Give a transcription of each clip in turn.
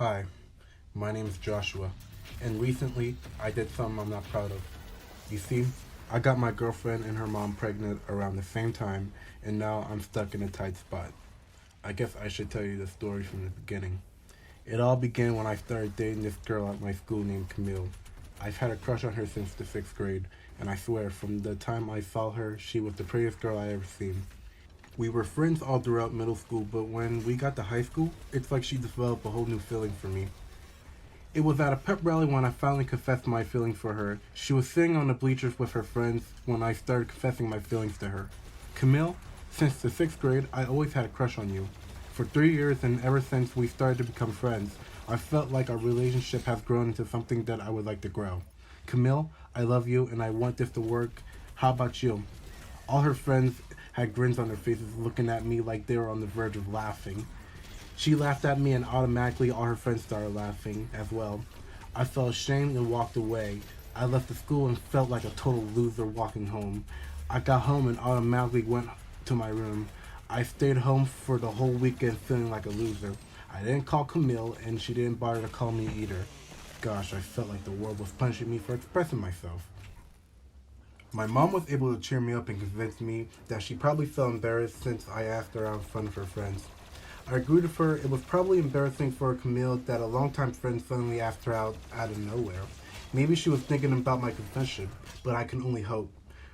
Hi, my name is Joshua, and recently I did something I'm not proud of. You see, I got my girlfriend and her mom pregnant around the same time, and now I'm stuck in a tight spot. I guess I should tell you the story from the beginning. It all began when I started dating this girl at my school named Camille. I've had a crush on her since the sixth grade, and I swear, from the time I saw her, she was the prettiest girl I ever seen. We were friends all throughout middle school, but when we got to high school, it's like she developed a whole new feeling for me. It was at a pep rally when I finally confessed my feelings for her. She was sitting on the bleachers with her friends when I started confessing my feelings to her. Camille, since the sixth grade, I always had a crush on you. For 3 years and ever since we started to become friends, I felt like our relationship has grown into something that I would like to grow. Camille, I love you and I want this to work. How about you? All her friends had grins on their faces looking at me like they were on the verge of laughing. She laughed at me and automatically all her friends started laughing as well. I felt ashamed and walked away. I left the school and felt like a total loser walking home. I got home and automatically went to my room. I stayed home for the whole weekend feeling like a loser. I didn't call Camille and she didn't bother to call me either. Gosh, I felt like the world was punishing me for expressing myself. My mom was able to cheer me up and convince me that she probably felt embarrassed since I asked her out in front of her friends. I agreed with her. It was probably embarrassing for Camille that a longtime friend suddenly asked her out of nowhere. Maybe she was thinking about my confession, but I can only hope.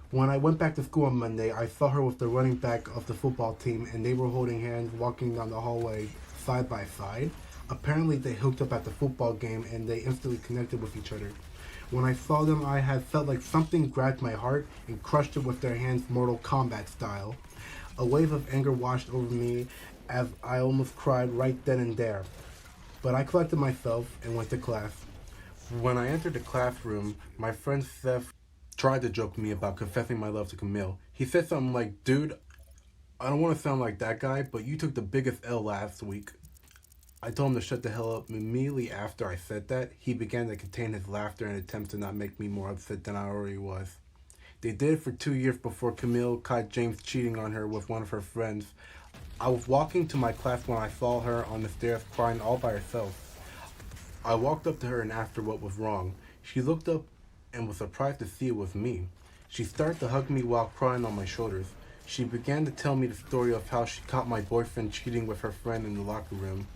When I went back to school on Monday, I saw her with the running back of the football team, and they were holding hands walking down the hallway side by side. Apparently, they hooked up at the football game and they instantly connected with each other. When I saw them, I had felt like something grabbed my heart and crushed it with their hands Mortal Kombat style. A wave of anger washed over me as I almost cried right then and there. But I collected myself and went to class. When I entered the classroom, my friend Seth tried to joke me about confessing my love to Camille. He said something like, "Dude, I don't want to sound like that guy, but you took the biggest L last week." I told him to shut the hell up. Immediately after I said that, he began to contain his laughter in an attempt to not make me more upset than I already was. They did it for 2 years before Camille caught James cheating on her with one of her friends. I was walking to my class when I saw her on the stairs crying all by herself. I walked up to her and asked her what was wrong. She looked up and was surprised to see it was me. She started to hug me while crying on my shoulders. She began to tell me the story of how she caught my boyfriend cheating with her friend in the locker room.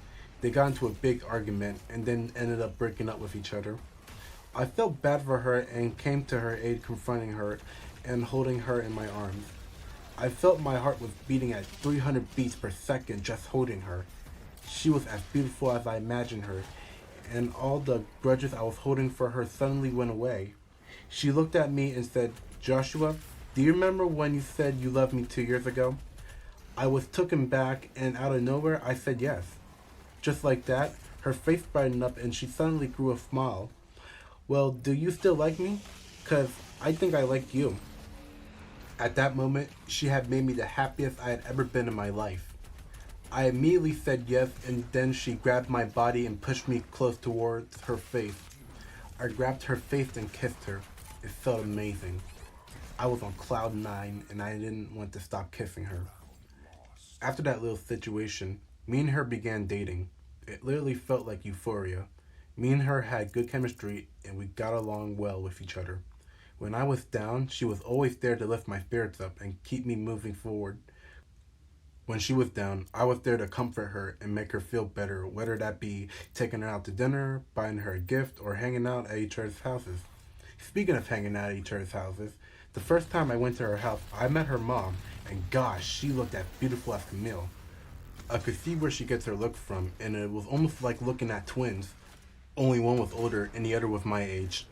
They got into a big argument and then ended up breaking up with each other. I felt bad for her and came to her aid, confronting her and holding her in my arms. I felt my heart was beating at 300 beats per second just holding her. She was as beautiful as I imagined her, and all the grudges I was holding for her suddenly went away. She looked at me and said, "Joshua, do you remember when you said you loved me 2 years ago?" I was taken back, and out of nowhere, I said yes. Just like that, her face brightened up and she suddenly grew a smile. "Well, do you still like me? 'Cause I think I like you." At that moment, she had made me the happiest I had ever been in my life. I immediately said yes, and then she grabbed my body and pushed me close towards her face. I grabbed her face and kissed her. It felt amazing. I was on cloud nine, and I didn't want to stop kissing her. After that little situation, me and her began dating. It literally felt like euphoria. Me and her had good chemistry, and we got along well with each other. When I was down, she was always there to lift my spirits up and keep me moving forward. When she was down, I was there to comfort her and make her feel better, whether that be taking her out to dinner, buying her a gift, or hanging out at each other's houses. Speaking of hanging out at each other's houses, the first time I went to her house, I met her mom, and gosh, she looked as beautiful as Camille. I could see where she gets her look from, and it was almost like looking at twins. Only one was older and the other was my age.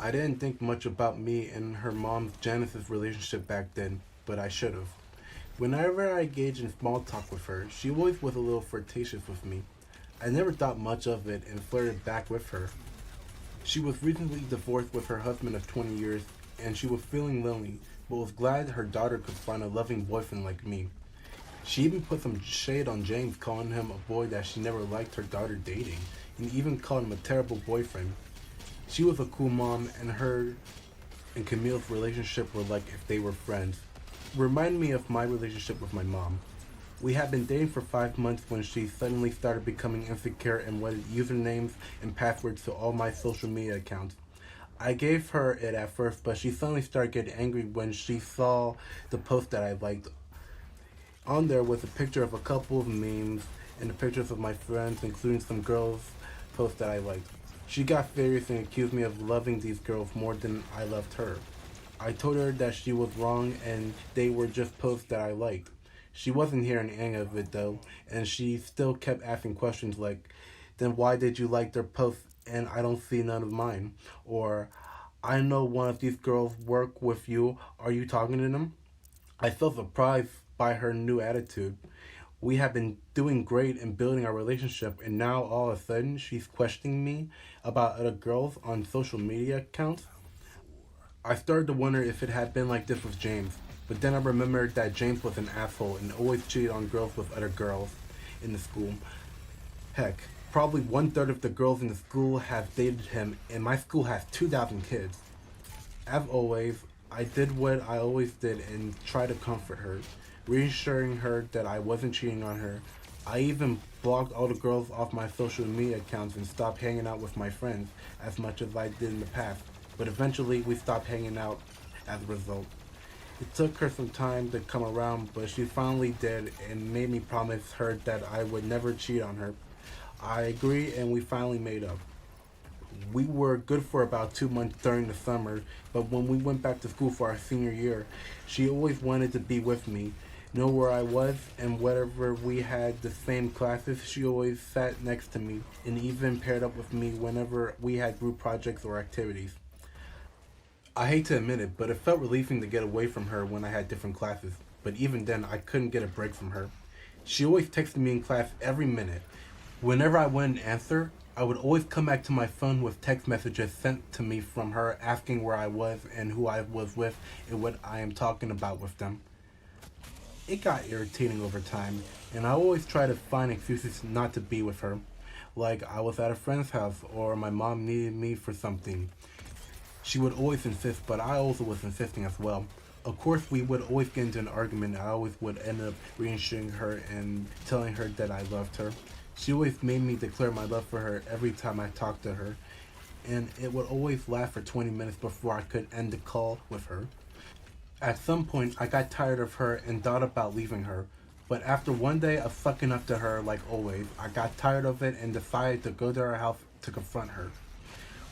I didn't think much about me and her mom's Janice's relationship back then, but I should have. Whenever I engaged in small talk with her, she always was a little flirtatious with me. I never thought much of it and flirted back with her. She was recently divorced with her husband of 20 years, and she was feeling lonely, but was glad her daughter could find a loving boyfriend like me. She even put some shade on James, calling him a boy that she never liked her daughter dating, and even called him a terrible boyfriend. She was a cool mom, and her and Camille's relationship were like if they were friends. Reminded me of my relationship with my mom. We had been dating for 5 months when she suddenly started becoming insecure and wanted usernames and passwords to all my social media accounts. I gave her it at first, but she suddenly started getting angry when she saw the post that I liked. On there was a picture of a couple of memes and the pictures of my friends, including some girls' posts that I liked. She got furious and accused me of loving these girls more than I loved her. I told her that she was wrong and they were just posts that I liked. She wasn't hearing any of it though, and she still kept asking questions like, then why did you like their posts and I don't see none of mine? Or, I know one of these girls work with you, are you talking to them? I felt surprised by her new attitude. We have been doing great in building our relationship, and now all of a sudden she's questioning me about other girls on social media accounts. I started to wonder if it had been like this with James, but then I remembered that James was an asshole and always cheated on girls with other girls in the school. Heck, probably 1/3 of the girls in the school have dated him, and my school has 2,000 kids. As always, I did what I always did and tried to comfort her, reassuring her that I wasn't cheating on her. I even blocked all the girls off my social media accounts and stopped hanging out with my friends as much as I did in the past. But eventually, we stopped hanging out as a result. It took her some time to come around, but she finally did and made me promise her that I would never cheat on her. I agreed and we finally made up. We were good for about 2 months during the summer, but when we went back to school for our senior year, she always wanted to be with me, know where I was, and whenever we had the same classes, she always sat next to me and even paired up with me whenever we had group projects or activities. I hate to admit it, but it felt relieving to get away from her when I had different classes, but even then, I couldn't get a break from her. She always texted me in class every minute. Whenever I wouldn't answer, I would always come back to my phone with text messages sent to me from her asking where I was and who I was with and what I am talking about with them. It got irritating over time, and I always try to find excuses not to be with her, like I was at a friend's house or my mom needed me for something. She would always insist, but I also was insisting as well. Of course, we would always get into an argument. I always would end up reassuring her and telling her that I loved her. She always made me declare my love for her every time I talked to her, and it would always last for 20 minutes before I could end the call with her. At some point, I got tired of her and thought about leaving her, but after one day of fucking up to her like always, I got tired of it and decided to go to her house to confront her.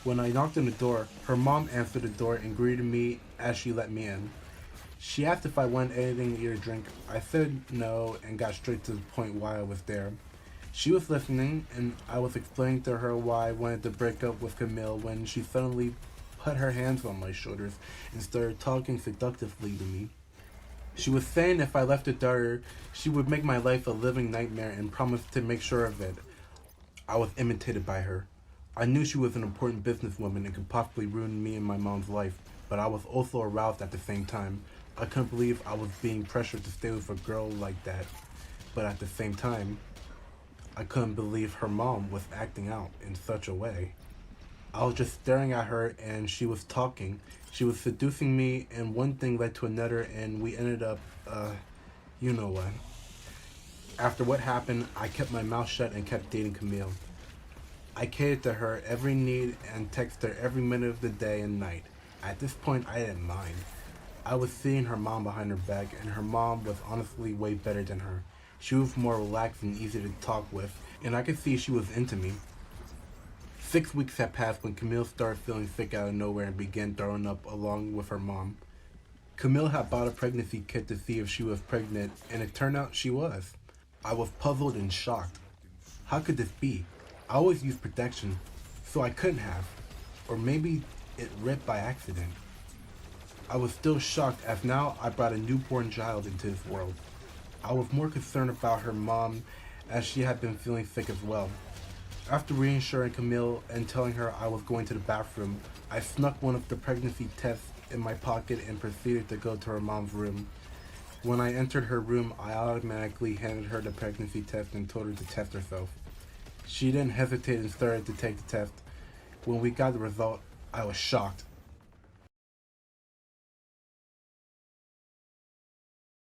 When I knocked on the door, her mom answered the door and greeted me as she let me in. She asked if I wanted anything to eat or drink. I said no and got straight to the point why I was there. She was listening, and I was explaining to her why I wanted to break up with Camille when she suddenly put her hands on my shoulders and started talking seductively to me. She was saying if I left her daughter, she would make my life a living nightmare and promised to make sure of it. I was imitated by her. I knew she was an important businesswoman and could possibly ruin me and my mom's life, but I was also aroused at the same time. I couldn't believe I was being pressured to stay with a girl like that, but at the same time, I couldn't believe her mom was acting out in such a way. I was just staring at her and she was talking. She was seducing me and one thing led to another and we ended up, you know what. After what happened, I kept my mouth shut and kept dating Camille. I catered to her every need and texted her every minute of the day and night. At this point, I didn't mind. I was seeing her mom behind her back, and her mom was honestly way better than her. She was more relaxed and easy to talk with, and I could see she was into me. 6 weeks had passed when Camille started feeling sick out of nowhere and began throwing up along with her mom. Camille had bought a pregnancy kit to see if she was pregnant, and it turned out she was. I was puzzled and shocked. How could this be? I always used protection, so I couldn't have. Or maybe it ripped by accident. I was still shocked as now I brought a newborn child into this world. I was more concerned about her mom as she had been feeling sick as well. After reassuring Camille and telling her I was going to the bathroom, I snuck one of the pregnancy tests in my pocket and proceeded to go to her mom's room. When I entered her room, I automatically handed her the pregnancy test and told her to test herself. She didn't hesitate and started to take the test. When we got the result, I was shocked.